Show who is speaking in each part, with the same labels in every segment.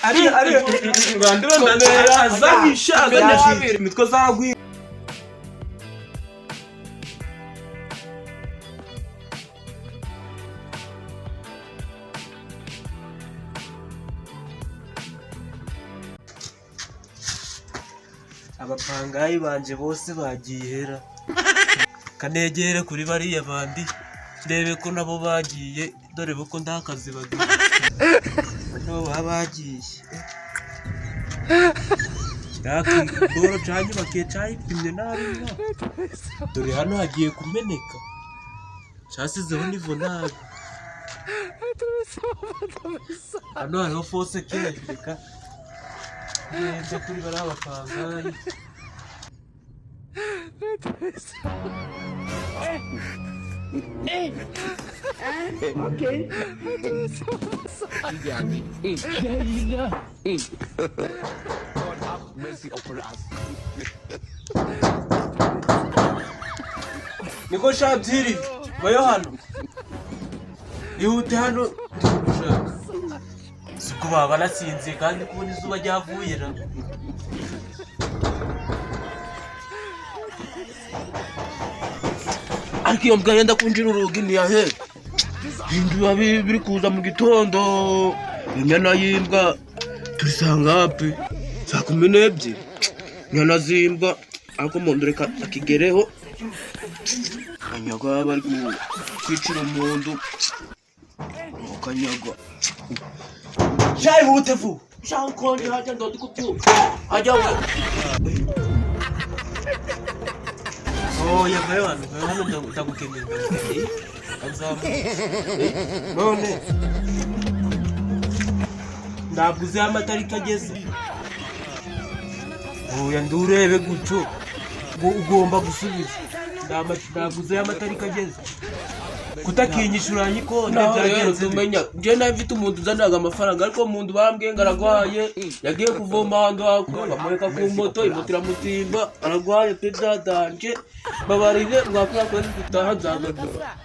Speaker 1: ari ngandira azanisha imitwe zagwi abapangayi banje bose bagihera kanegere kuri bariya bandi ndebe ko nabo bagiye dore buko ndakazi bagiye no babagiye yaki doro cyanye bakecaye pimye nabi dore hano hagiye kumeneka cyasizeho nivo nabi hano hariho fose kereka neza kuri bari abapangayi okay. God have mercy upon us. Niko shabziri bayo hano ihute hano ndikushaka suko baba nasinze kandi kubona izuba ryavuye ra ariko iyo mbwa yenda kunjira urugi ni yahe bintu biri kuza mu gitondo inyana y'imbwa turisanga hapi saa 12 inyana z'imbwa ariko mondoreka akigereho anyagwa bari kwicira umuntu ukanyagwa shayi hutefu shayi konje haja ndoti kupyo haja we ya hano ndagukeneye azamu none ndaguze amatariki ageze oya ndurebe guco ugomba gusubiza ndaguze amatariki ageze kutakinyishura yiko ndabyagenze umenya je nafite umuntu uzanaga amafaranga ariko umuntu bambwiye ngaragwaye yagiye kuvoma hando akora amureka ku moto imotira mutimba aragwaye pizza danje babarire ngakora kwezi gutaha nzagagura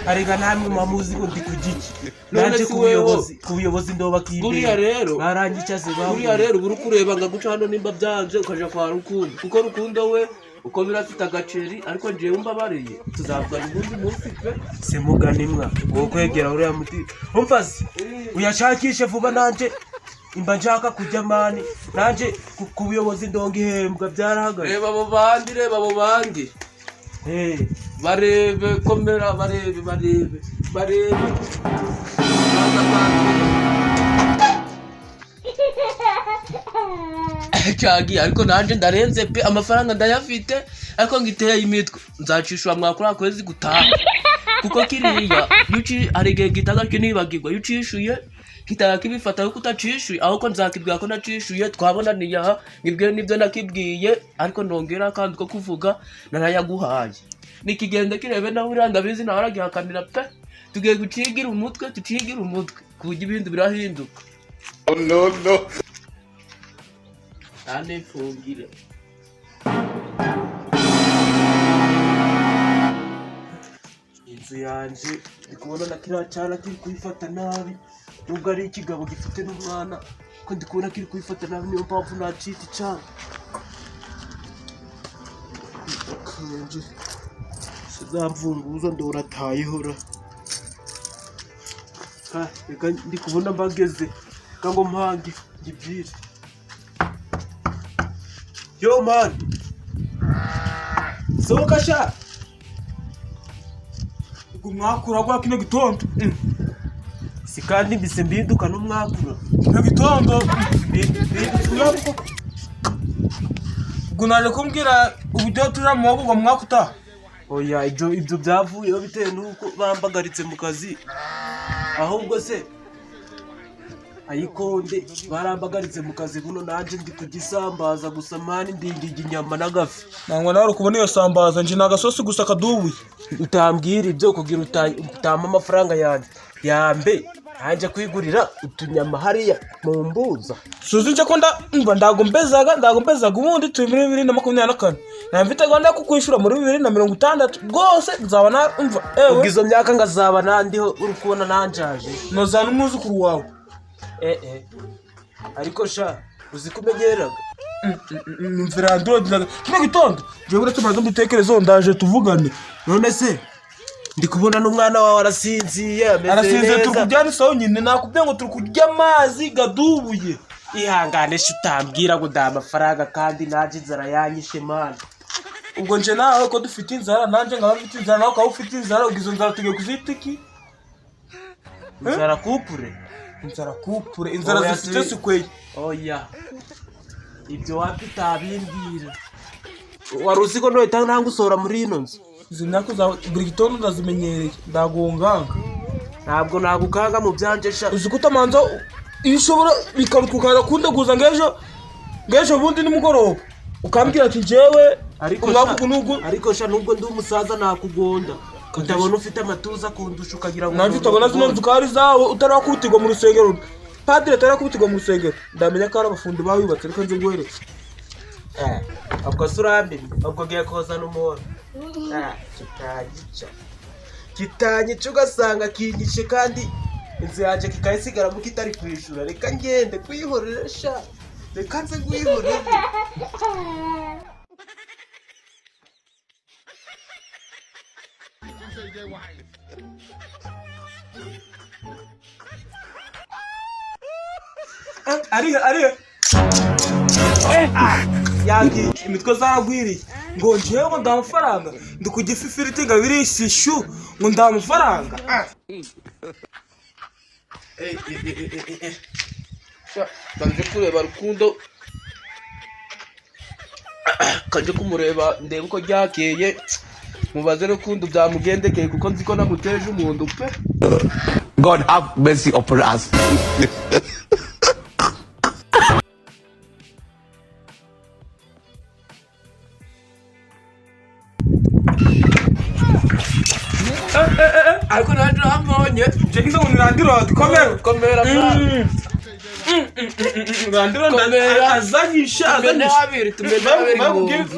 Speaker 1: arega namwe mamuzi ngo ndi kugiki nanje kubuyobozi ndoba kibe buriya rero barangicaze bawo buriya rero buri kureba ngaguca hano nimba byanje ukaja kwa rukundo kuko rukundo we uko birafite agaceri ariko nje umba bariye tuzavugana ubundi munsi pe semuganimwa ngo kwegera uriya muti umfazi uyashakishe vuba nanje imba njaka kujya mani nanje kubuyobozi ndonga ihembwa byarahagaye reba abo bandi barebe komera barebe cyagi ariko nanje ndarenze pe amafaranga ndayafite ariko ngiteye imitwe nzacishwa mwakora kwezi gutaha kuko kiriya yuci arege gitaga kinibagirwa yucishuye kitaka kibifata yuko utacishuye aho ko nzakibwira ko nacishuye twabona niyaha ngibwe nibyo nakibwiye ariko ndongera kandi ko kuvuga narayaguhaye nikigenda kirebe nawe uranda bizi naragihakanira pe tugiye gucigira umutwe kujya ibindi birahinduka no ane fungire inzu yanje ndikubona nakira cyana kiri kuyifata nabi nubwo ari ikigabo gifite n'umwana ko ndikubona kiri kuyifata nabi niyo mpamvu nacita cyane kanje sizamvunguza ndoratayeho reka ndikubona mbageze kango mpange ngibwire yo man soka sha kumwakura kwa kino gitondo sikandi mbise mbinduka no mwakura kino gitondo mbinduka gunaje kumbwira uburyo turamo ngo mwakuta oya ibyo byavuye bitewe nuko bambagaritse mu kazi ahubwo se ayikonde barambagaritse mu kazi buno nanje ndi kugisambaza gusa mani ndindiga inyama n'agafi nangwa nawe kubona iyo sambaza nje nagasosi gusa kadubuye utambwira ibyo kugira utama amafaranga yanjye yambe hanje kwigurira utunyama hariya mu mbuza suzi nje ko ndagombezaga ubundi turi muri 2024 namfite gahunda yo kukwishura muri 2060 rwose nzabana umva ubwizo myaka ngazaba nandiho uri kubona nanjaje nozana umwuzukuru wawe ariko sha uzi ko umenyeraga
Speaker 2: imvira ndodiraga kino gitondo je buretse maze mbitekerezo ndaje tuvugane.
Speaker 1: none se ndi kubona n'umwana wawe arasinziye ameze neza.
Speaker 2: turukujyana isaho nyine nakubwiye ngo turukujya amazi gadubuye.
Speaker 1: ihangane sha utambwira ngo nda amafaranga kandi naje inzara yanyishe mana.
Speaker 2: ubwo nje nawe ko dufite inzara nanje ngaba mfite inzara nawe ukaba ufite inzara ugize inzara tugiye kuzita iki?
Speaker 1: inzara kupure
Speaker 2: inzara zifite sikweye.
Speaker 1: oya ibyo wapi utabimbwira. wari uzi ko nohita ntangusora muri ino nzu.
Speaker 2: izi myaka zawe buri gitondo ndazimenyereye ndagonganga.
Speaker 1: ntabwo nagukanga mu byanje sha.
Speaker 2: uzi ko utamanza iyo ushobora bikaruka ukaza kundeguza ngejo bundi nimugoroba ukambwira ati njyewe
Speaker 1: ariko sha nubwo ndi umusaza nakugonda utabona ufite amatuza kundusha ukagira ngo
Speaker 2: nanjye utabona zino nzukari zawe utarakubitirwa mu rusengero. padiri atarakubitirwa mu rusengero ndamenya ko ari abafundi bayubatse reka nze nguhereze.
Speaker 1: ubwo se urambere ubwo ngiye kozana umuhoro kitanyica ugasanga kinyishe kandi inzu yanjye kikayisigaramo kitari kwishura. reka ngende kwihorera sha reka nze kwihorera.
Speaker 2: arihe yagi imitwe zaragwiriye ngo njyewe ngo ndamafaranga ndi ku gififiriti ngo birishishu ngo ndamafaranga.
Speaker 1: kanje kureba Rukundo kanje kumureba ndebe uko ryakeye mubaze Rukundo byamugendekeye kuko nzi ko namuteje umuntu pe.
Speaker 3: God have mercy upon us.
Speaker 1: ariko naje hamwonye
Speaker 2: je ngize ngo nirandiro
Speaker 1: komera
Speaker 2: randiro azanyisha
Speaker 1: azanyisha tumene habiri